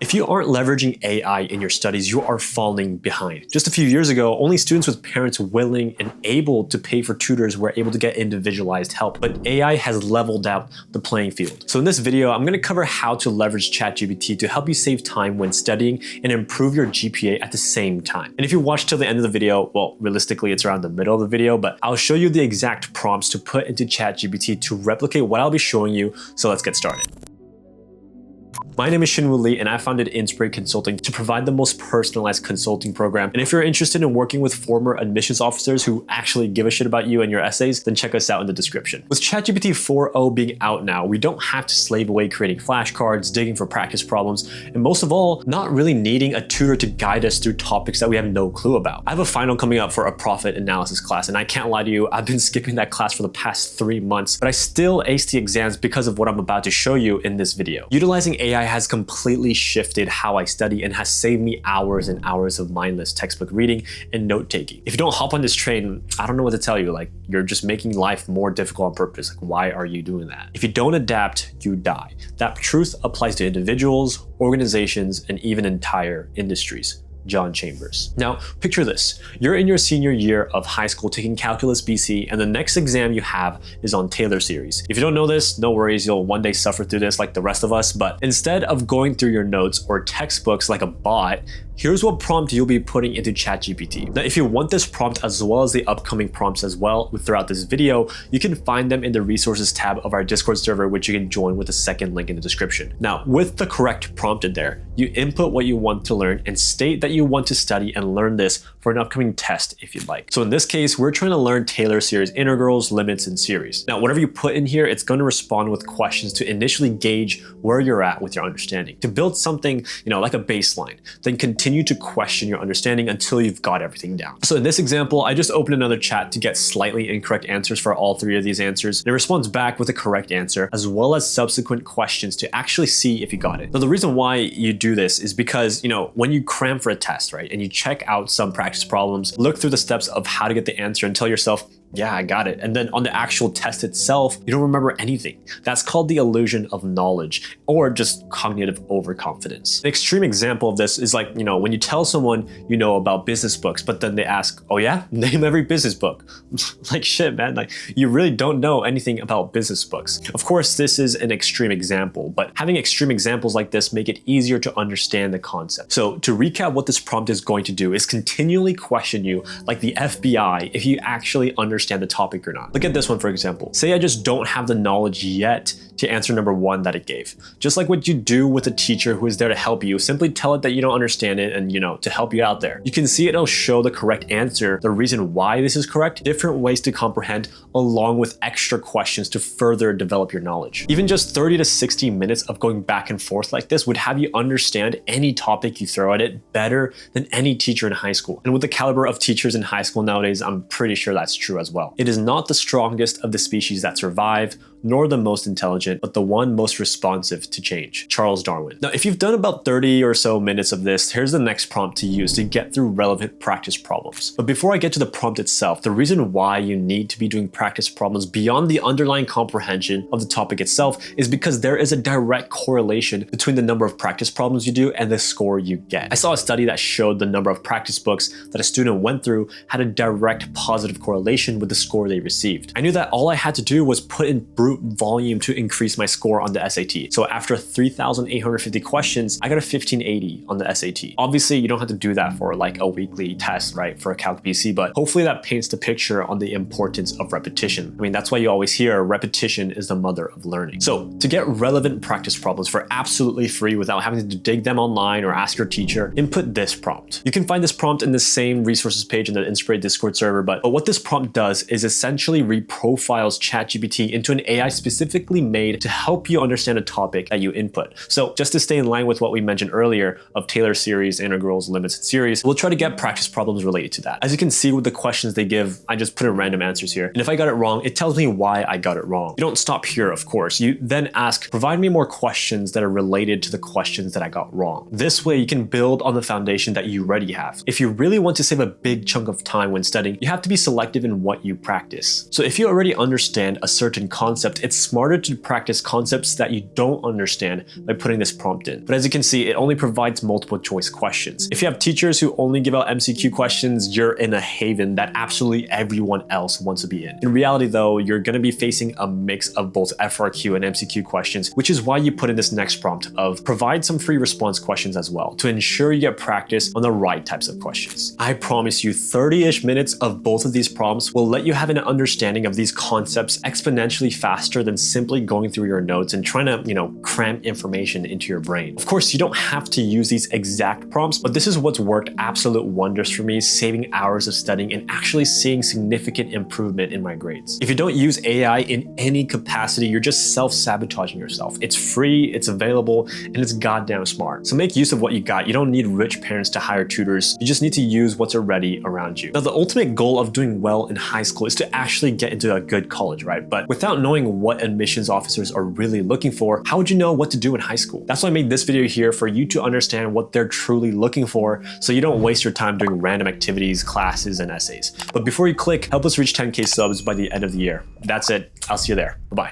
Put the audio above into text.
If you aren't leveraging AI in your studies, you are falling behind. Just a few years ago, only students with parents willing and able to pay for tutors were able to get individualized help, but AI has leveled out the playing field. So in this video, I'm going to cover how to leverage ChatGPT to help you save time when studying and improve your GPA at the same time. And if you watch till the end of the video, well, realistically, it's around the middle of the video, but I'll show you the exact prompts to put into ChatGPT to replicate what I'll be showing you. So let's get started. My name is Shinwoo Lee, and I founded Inspirate Consulting to provide the most personalized consulting program. And if you're interested in working with former admissions officers who actually give a shit about you and your essays, then check us out in the description. With ChatGPT 4.0 being out now, we don't have to slave away creating flashcards, digging for practice problems, and most of all, not really needing a tutor to guide us through topics that we have no clue about. I have a final coming up for a profit analysis class, and I can't lie to you, I've been skipping that class for the past 3 months, but I still aced the exams because of what I'm about to show you in this video. Utilizing AI has completely shifted how I study and has saved me hours and hours of mindless textbook reading and note-taking. If you don't hop on this train, I don't know what to tell you. Like, you're just making life more difficult on purpose. Like, why are you doing that? If you don't adapt, you die. That truth applies to individuals, organizations, and even entire industries. John Chambers. Now, picture this. You're in your senior year of high school taking Calculus BC, and the next exam you have is on Taylor series. If you don't know this, no worries, you'll one day suffer through this like the rest of us, but instead of going through your notes or textbooks like a bot, here's what prompt you'll be putting into ChatGPT. Now, if you want this prompt as well as the upcoming prompts as well throughout this video, you can find them in the resources tab of our Discord server, which you can join with the second link in the description. Now, with the correct prompt in there, you input what you want to learn and state that you want to study and learn this for an upcoming test if you'd like. So in this case, we're trying to learn Taylor series integrals, limits, and series. Now, whatever you put in here, it's going to respond with questions to initially gauge where you're at with your understanding. To build something, like a baseline, then continue to question your understanding until you've got everything down. So in this example, I just opened another chat to get slightly incorrect answers for all 3 of these answers. And it responds back with a correct answer, as well as subsequent questions to actually see if you got it. Now, the reason why you do this is because, when you cram for a test, right, and you check out some practice problems, look through the steps of how to get the answer and tell yourself, yeah, I got it. And then on the actual test itself, you don't remember anything. That's called the illusion of knowledge, or just cognitive overconfidence. An extreme example of this is like, when you tell someone you know about business books, but then they ask, oh yeah, name every business book. Like, shit, man, like, you really don't know anything about business books. Of course, this is an extreme example, but having extreme examples like this make it easier to understand the concept. So to recap, what this prompt is going to do is continually question you like the FBI if you actually understand the topic or not. Look at this one, for example. Say I just don't have the knowledge yet to answer number 1 that it gave. Just like what you do with a teacher who is there to help you, simply tell it that you don't understand it and, to help you out there. You can see it'll show the correct answer, the reason why this is correct, different ways to comprehend, along with extra questions to further develop your knowledge. Even just 30 to 60 minutes of going back and forth like this would have you understand any topic you throw at it better than any teacher in high school. And with the caliber of teachers in high school nowadays, I'm pretty sure that's true as well. It is not the strongest of the species that survive, nor the most intelligent, but the one most responsive to change. Charles Darwin. Now, if you've done about 30 or so minutes of this, here's the next prompt to use to get through relevant practice problems. But before I get to the prompt itself, the reason why you need to be doing practice problems beyond the underlying comprehension of the topic itself is because there is a direct correlation between the number of practice problems you do and the score you get. I saw a study that showed the number of practice books that a student went through had a direct positive correlation with the score they received. I knew that all I had to do was put in brute volume to increase my score on the SAT. So after 3,850 questions, I got a 1580 on the SAT. Obviously, you don't have to do that for like a weekly test, right, for a Calc BC, but hopefully that paints the picture on the importance of repetition. I mean, that's why you always hear repetition is the mother of learning. So to get relevant practice problems for absolutely free without having to dig them online or ask your teacher, input this prompt. You can find this prompt in the same resources page in the Inspirate Discord server, but what this prompt does is essentially reprofiles ChatGPT into an AI specifically made to help you understand a topic that you input. So just to stay in line with what we mentioned earlier of Taylor series, integrals, limits, and series, we'll try to get practice problems related to that. As you can see with the questions they give, I just put in random answers here. And if I got it wrong, it tells me why I got it wrong. You don't stop here, of course. You then ask, provide me more questions that are related to the questions that I got wrong. This way you can build on the foundation that you already have. If you really want to save a big chunk of time when studying, you have to be selective in what you practice. So if you already understand a certain concept concept, it's smarter to practice concepts that you don't understand by putting this prompt in. But as you can see, it only provides multiple choice questions. If you have teachers who only give out MCQ questions, you're in a haven that absolutely everyone else wants to be in. In reality though, you're going to be facing a mix of both FRQ and MCQ questions, which is why you put in this next prompt of provide some free response questions as well to ensure you get practice on the right types of questions. I promise you 30-ish minutes of both of these prompts will let you have an understanding of these concepts exponentially faster than simply going through your notes and trying to, cram information into your brain. Of course, you don't have to use these exact prompts, but this is what's worked absolute wonders for me, saving hours of studying and actually seeing significant improvement in my grades. If you don't use AI in any capacity, you're just self-sabotaging yourself. It's free, it's available, and it's goddamn smart. So make use of what you got. You don't need rich parents to hire tutors. You just need to use what's already around you. Now, the ultimate goal of doing well in high school is to actually get into a good college, right? But without knowing what admissions officers are really looking for, how would you know what to do in high school? That's why I made this video here, for you to understand what they're truly looking for so you don't waste your time doing random activities, classes, and essays. But before you click, help us reach 10K subs by the end of the year. That's it. I'll see you there. Bye-bye.